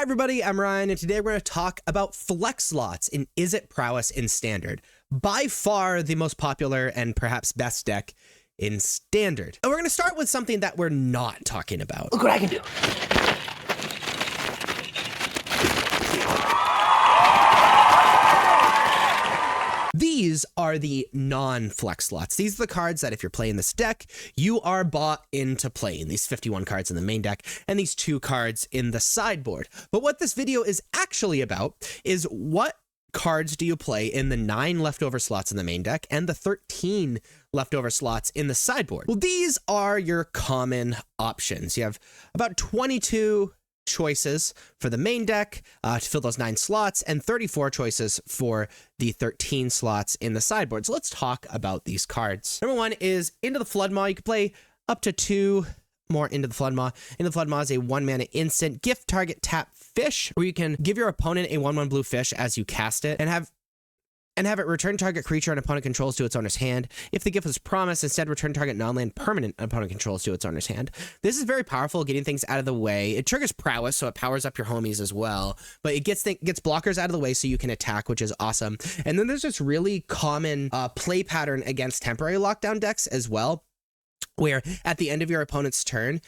everybody, I'm Ryan, and today we're going to talk about flex slots in Izzet Prowess in Standard. By far the most popular and perhaps best deck in Standard. And we're going to start with something that we're not talking about. Look what I can do. These are the non-flex slots. These are the cards that if you're playing this deck, you are bought into playing. These 51 cards in the main deck and these 2 cards in the sideboard. But what this video is actually about is what cards do you play in the 9 leftover slots in the main deck and the 13 leftover slots in the sideboard. Well, these are your common options. You have about 22 choices for the main deck to fill those 9 slots and 34 choices for the 13 slots in the sideboard. So let's talk about these cards. Number 1 is Into the Floodmaw. You can play up to 2 more Into the Floodmaw. Into the Floodmaw is a 1-mana instant. Gift target tap fish, where you can give your opponent a 1/1 blue fish as you cast it and have it return target creature an opponent controls to its owner's hand. If the gift was promised, instead return target non-land permanent an opponent controls to its owner's hand. This is very powerful, getting things out of the way. It triggers prowess, so it powers up your homies as well. But it gets blockers out of the way so you can attack, which is awesome. And then there's this really common play pattern against temporary lockdown decks as well, where at the end of your opponent's turn,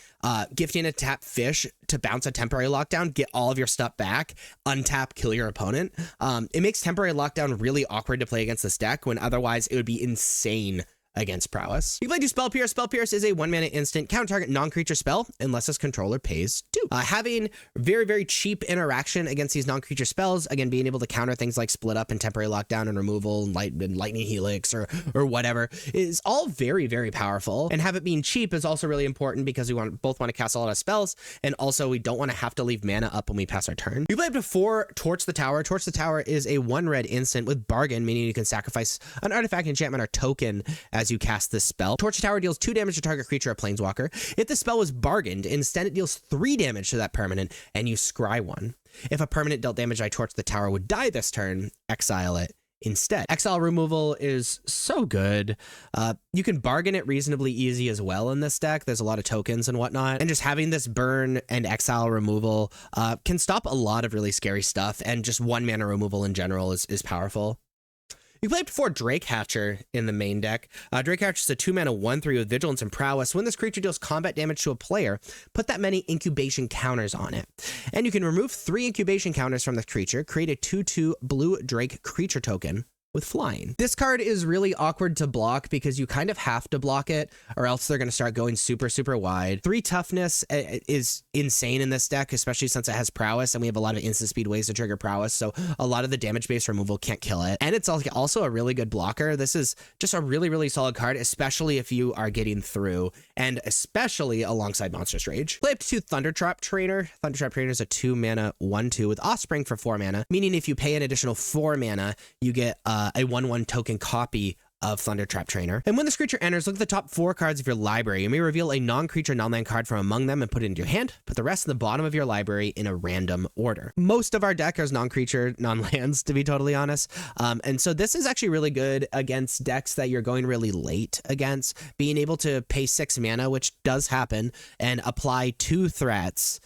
gifting a tap fish to bounce a temporary lockdown, get all of your stuff back, untap, kill your opponent. It makes temporary lockdown really awkward to play against this deck when otherwise it would be insane against prowess. You can play do Spell Pierce. Spell Pierce is a 1-mana instant counter target non-creature spell unless its controller pays 2. Having very, very cheap interaction against these non-creature spells, again, being able to counter things like Split Up and Temporary Lockdown and Removal and Lightning Helix or whatever, is all very, very powerful. And have it being cheap is also really important because we both want to cast a lot of spells, and also we don't want to have to leave mana up when we pass our turn. You play up to 4 Torch the Tower. Torch the Tower is a 1-red instant with Bargain, meaning you can sacrifice an artifact, enchantment, or token as you cast this spell. Torch the Tower deals 2 damage to target creature or planeswalker. If the spell was bargained, instead it deals 3 damage to that permanent, and you scry 1. If a permanent dealt damage by Torch the Tower would die this turn, exile it instead. Exile removal is so good. You can bargain it reasonably easy as well in this deck. There's a lot of tokens and whatnot, and just having this burn and exile removal can stop a lot of really scary stuff, and just 1-mana removal in general is powerful. You play up to 4 Drake Hatcher in the main deck. Drake Hatcher is a 2-mana 1/3 with Vigilance and Prowess. When this creature deals combat damage to a player, put that many incubation counters on it. And you can remove 3 incubation counters from the creature, create a 2/2 blue Drake creature token with flying. This card is really awkward to block because you kind of have to block it or else they're going to start going super, super wide. 3 toughness is insane in this deck, especially since it has prowess and we have a lot of instant speed ways to trigger prowess. So a lot of the damage based removal can't kill it. And it's also a really good blocker. This is just a really, really solid card, especially if you are getting through and especially alongside Monstrous Rage. Play up to 2 Thundertrap Trainer. Thundertrap Trainer is a 2-mana 1/2 with Offspring for 4 mana, meaning if you pay an additional 4 mana, you get a 1/1 token copy of Thundertrap Trainer. And when this creature enters, look at the top 4 cards of your library. You may reveal a non-creature non-land card from among them and put it into your hand. Put the rest in the bottom of your library in a random order. Most of our deck is non-creature non-lands, to be totally honest. And so this is actually really good against decks that you're going really late against. Being able to pay 6 mana, which does happen, and apply 2 threats,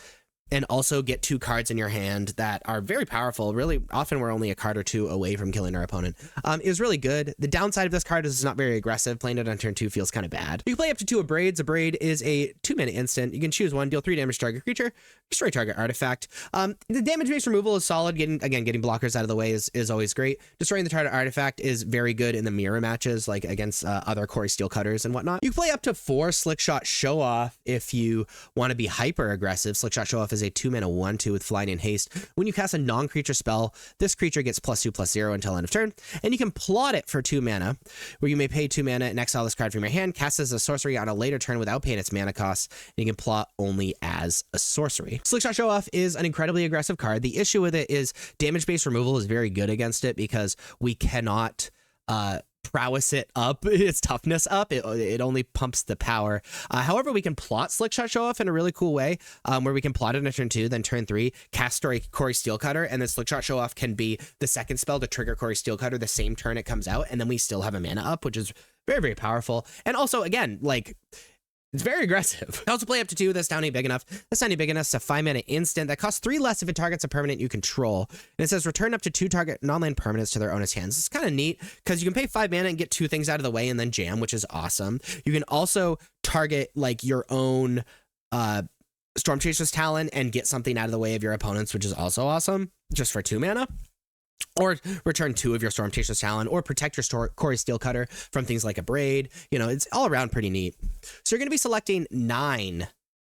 and also get 2 cards in your hand that are very powerful. Really, often we're only a card or 2 away from killing our opponent. Is really good. The downside of this card is it's not very aggressive. Playing it on turn 2 feels kind of bad. You can play up to 2 Abrades. Abrade is a 2-mana instant. You can choose 1, deal 3 damage to target creature, destroy target artifact. The damage-based removal is solid. Getting blockers out of the way is always great. Destroying the target artifact is very good in the mirror matches, like against other Corey Steel Cutters and whatnot. You can play up to 4 Slickshot Show Off if you want to be hyper aggressive. Slickshot Show Off is a 2-mana 1/2 with Flying and Haste. When you cast a non-creature spell, this creature gets +2/+0 until end of turn, and you can plot it for 2 mana, where you may pay 2 mana and exile this card from your hand, cast as a sorcery on a later turn without paying its mana cost, and you can plot only as a sorcery. Slickshot Show Off is an incredibly aggressive card. The issue with it is damage-based removal is very good against it because we cannot prowess it up, its toughness up. It only pumps the power. However, we can plot Slickshot Show Off in a really cool way, where we can plot it in turn 2, then turn 3, cast Corey Steelcutter, and then Slickshot Show Off can be the second spell to trigger Corey Steelcutter the same turn it comes out, and then we still have a mana up, which is very, very powerful. And also, again, like, It's very aggressive. I also play up to 2. This town ain't big enough. This town ain't big enough. It's a 5-mana instant that costs 3 less if it targets a permanent you control. And it says return up to 2 target non-land permanents to their owner's hands. It's kind of neat because you can pay 5 mana and get 2 things out of the way and then jam, which is awesome. You can also target like your own Storm Chaser's Talon and get something out of the way of your opponents, which is also awesome, just for 2 mana. Or return 2 of your Storm Chaser's Talon, or protect your Quarry Steelcutter from things like a Braid. You know, it's all around pretty neat. So you're going to be selecting 9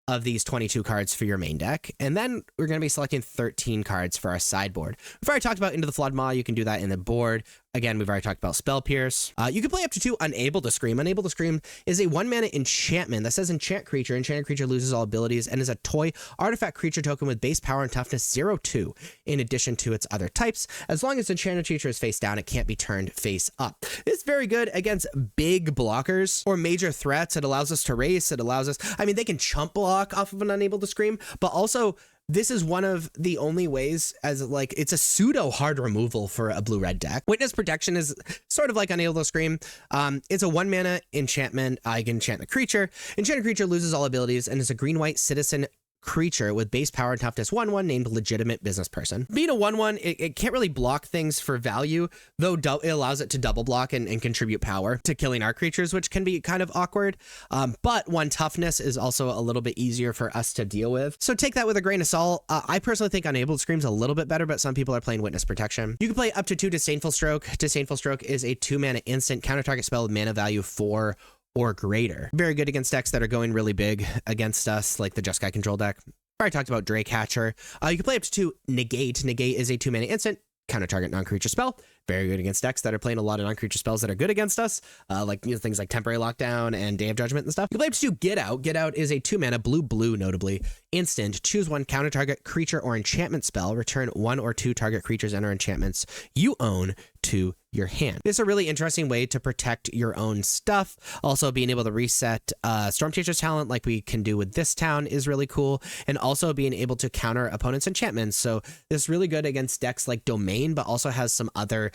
of these 22 cards for your main deck, and then we're going to be selecting 13 cards for our sideboard. We've already talked about Into the Flood Maw. You can do that in the board. Again, we've already talked about Spell Pierce. You can play up to 2 Unable to Scream. Unable to Scream is a 1-mana enchantment that says enchant creature. Enchanted creature loses all abilities and is a toy artifact creature token with base power and toughness 0/2 in addition to its other types. As long as enchanted creature is face down, it can't be turned face up. It's very good against big blockers or major threats. It allows us to race. It allows us, I mean, they can chump block off of an Unable to Scream, but also this is one of the only ways, as like, it's a pseudo hard removal for a blue-red deck. Witness Protection is sort of like Unable to Scream. It's a 1-mana enchantment. I can enchant the creature. Enchanted creature loses all abilities and is a green-white citizen creature with base power and toughness 1/1 named Legitimate Business Person. Being a 1/1, it can't really block things for value, though it allows it to double block and contribute power to killing our creatures, which can be kind of awkward. But 1 toughness is also a little bit easier for us to deal with. So take that with a grain of salt. I personally think Unable to Scream's a little bit better, but some people are playing Witness Protection. You can play up to 2 Disdainful Stroke. Disdainful Stroke is a 2-mana instant counter target spell with mana value 4 or greater. Very good against decks that are going really big against us, like the Jeskai control deck. I talked about Drakehatcher. You can play up to 2 Negate. Negate is a 2-mana instant counter target non-creature spell. Very good against decks that are playing a lot of non-creature spells that are good against us, like things like Temporary Lockdown and Day of Judgment and stuff. You can play up to 2 Get Out. Get Out is a 2-mana blue, notably instant. Choose 1 counter target creature or enchantment spell. Return 1 or 2 target creatures and/or enchantments you own to your hand. This is a really interesting way to protect your own stuff. Also, being able to reset Storm Chaser's Talent like we can do with this town is really cool, and also being able to counter opponents' enchantments. So this is really good against decks like Domain, but also has some other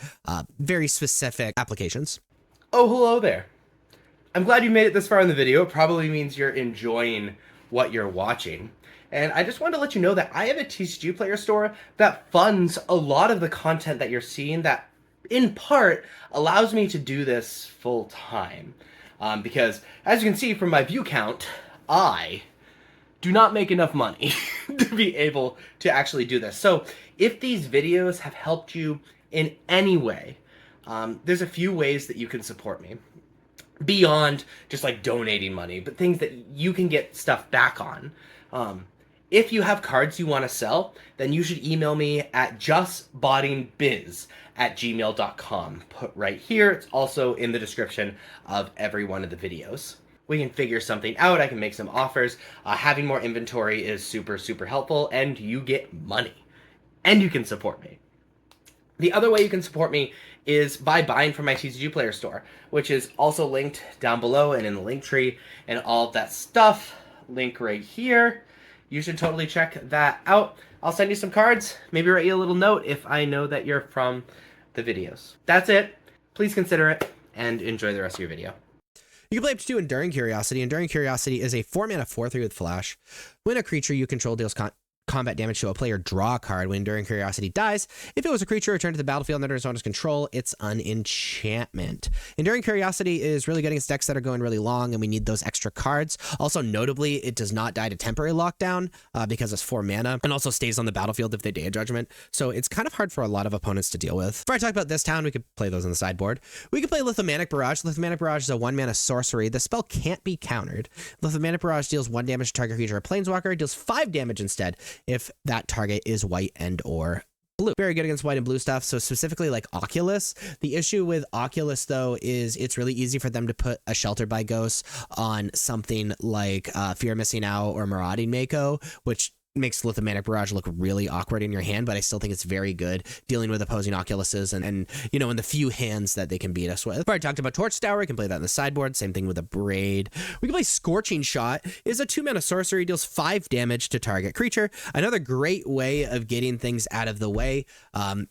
very specific applications. Oh, hello there. I'm glad you made it this far in the video. It probably means you're enjoying what you're watching. And I just wanted to let you know that I have a TCG Player store that funds a lot of the content that you're seeing, that in part allows me to do this full time. Because as you can see from my view count, I do not make enough money to be able to actually do this. So if these videos have helped you in any way, there's a few ways that you can support me beyond just like donating money, but things that you can get stuff back on. If you have cards you want to sell, then you should email me at justbottingbiz@gmail.com. Put right here. It's also in the description of every one of the videos. We can figure something out. I can make some offers. Having more inventory is super, super helpful, and you get money. And you can support me. The other way you can support me is by buying from my TCG Player store, which is also linked down below and in the link tree and all of that stuff. Link right here. You should totally check that out. I'll send you some cards, maybe write you a little note if I know that you're from the videos. That's it. Please consider it and enjoy the rest of your video. You can play up to 2 Enduring Curiosity. Enduring Curiosity is a 4-mana 4/3 with flash. When a creature you control deals combat damage to a player, draw a card. When Enduring Curiosity dies, if it was a creature returned to the battlefield under its owner's control, it's an enchantment. Enduring Curiosity is really good against decks that are going really long and we need those extra cards. Also, notably, it does not die to Temporary Lockdown because it's 4 mana, and also stays on the battlefield if they Day of Judgment. So it's kind of hard for a lot of opponents to deal with. Before I talk about this town, we could play those on the sideboard. We could play Lithomanic Barrage. Lithomanic Barrage is a 1-mana sorcery. The spell can't be countered. Lithomanic Barrage deals 1 damage to target creature or planeswalker. It deals 5 damage instead if that target is white and or blue. Very good against white and blue stuff. So specifically like Oculus. The issue with Oculus though is it's really easy for them to put a Sheltered by Ghosts on something like Fear of Missing Out or Marauding Mako, which makes Lithomanic Barrage look really awkward in your hand, but I still think it's very good dealing with opposing Oculuses and you know, in the few hands that they can beat us with. I've already talked about Torch Tower. We can play that in the sideboard. Same thing with a Braid. We can play Scorching Shot. Is a 2-mana sorcery, deals 5 damage to target creature. Another great way of getting things out of the way.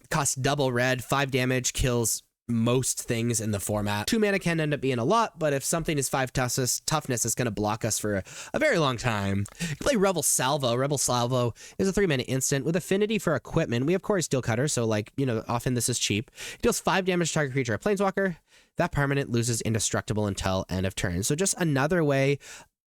Costs double red, 5 damage, kills most things in the format. 2 mana can end up being a lot, but if something is 5 toughness, it's going to block us for a very long time. You can play Rebel Salvo. Rebel Salvo is a 3 mana instant with affinity for equipment. We have Corey Steel Cutter, so like, you know, often this is cheap. It deals 5 damage to target creature or planeswalker. That permanent loses indestructible until end of turn. So just another way,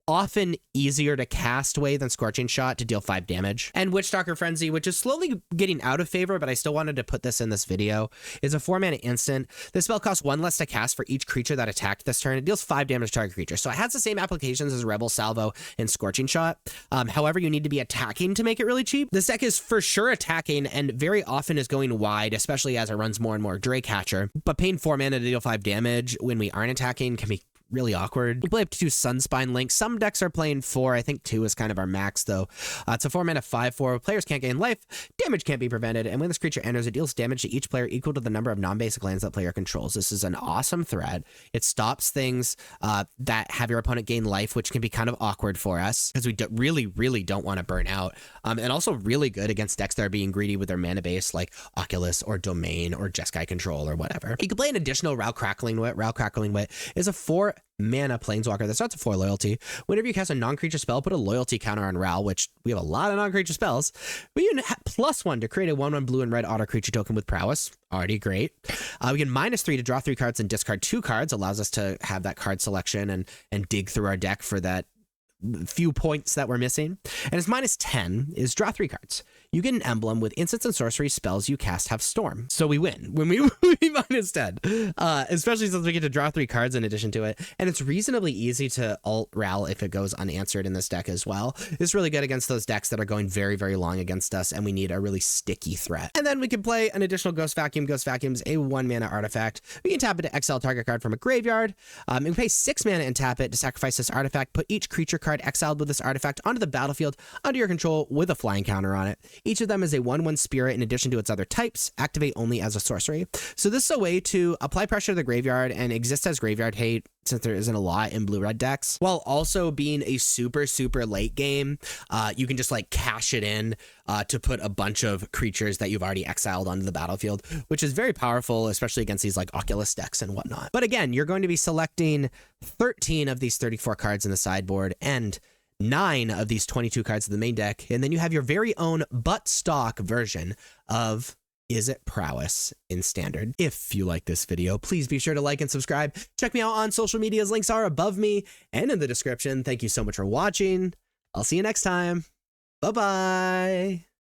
often easier to cast way than Scorching Shot to deal 5 damage. And Witchstalker Frenzy, which is slowly getting out of favor, but I still wanted to put this in this video, is a 4 mana instant. This spell costs 1 less to cast for each creature that attacked this turn. It deals 5 damage to target creature. So it has the same applications as Rebel Salvo and Scorching Shot. However, you need to be attacking to make it really cheap. This deck is for sure attacking and very often is going wide, especially as it runs more and more Draycatcher. But paying 4 mana to deal 5 damage when we aren't attacking can be really awkward. We play up to 2 Sunspine Links. Some decks are playing 4. I think 2 is kind of our max, though. It's a 4 mana 5/4. Players can't gain life. Damage can't be prevented. And when this creature enters, it deals damage to each player equal to the number of non-basic lands that player controls. This is an awesome threat. It stops things that have your opponent gain life, which can be kind of awkward for us because we really don't want to burn out. And also really good against decks that are being greedy with their mana base, like Oculus or Domain or Jeskai Control or whatever. You can play an additional Row Crackling Wit. Row Crackling Wit is a 4 mana planeswalker that starts at 4 loyalty. Whenever you cast a non-creature spell, put a loyalty counter on Ral, which we have a lot of non-creature spells. We can +1 to create a 1/1 blue and red auto creature token with prowess. Already great. We can -3 to draw 3 cards and discard 2 cards. Allows us to have that card selection and dig through our deck for that few points that we're missing. And his -10 is draw 3 cards. You get an emblem with instants and sorcery spells you cast have storm. So we win when we -10, especially since we get to draw 3 cards in addition to it. And it's reasonably easy to alt Ral if it goes unanswered in this deck as well. It's really good against those decks that are going very long against us and we need a really sticky threat. And then we can play an additional Ghost Vacuum. Ghost Vacuum is a 1 mana artifact. We can tap it to exile target card from a graveyard. And we pay 6 mana and tap it to sacrifice this artifact. Put each creature card exiled with this artifact onto the battlefield under your control with a flying counter on it. Each of them is a 1/1 spirit in addition to its other types. Activate only as a sorcery. So this is a way to apply pressure to the graveyard and exist as graveyard hate, since there isn't a lot in blue-red decks, while also being a super late game. You can just like cash it in to put a bunch of creatures that you've already exiled onto the battlefield, which is very powerful, especially against these like Oculus decks and whatnot. But again, you're going to be selecting 13 of these 34 cards in the sideboard and 9 of these 22 cards in the main deck, and then you have your very own but stock version of Izzet Prowess in Standard. If you like this video, please be sure to like and subscribe. Check me out on social medias. Links are above me and in the description. Thank you so much for watching. I'll see you next time. Bye-bye.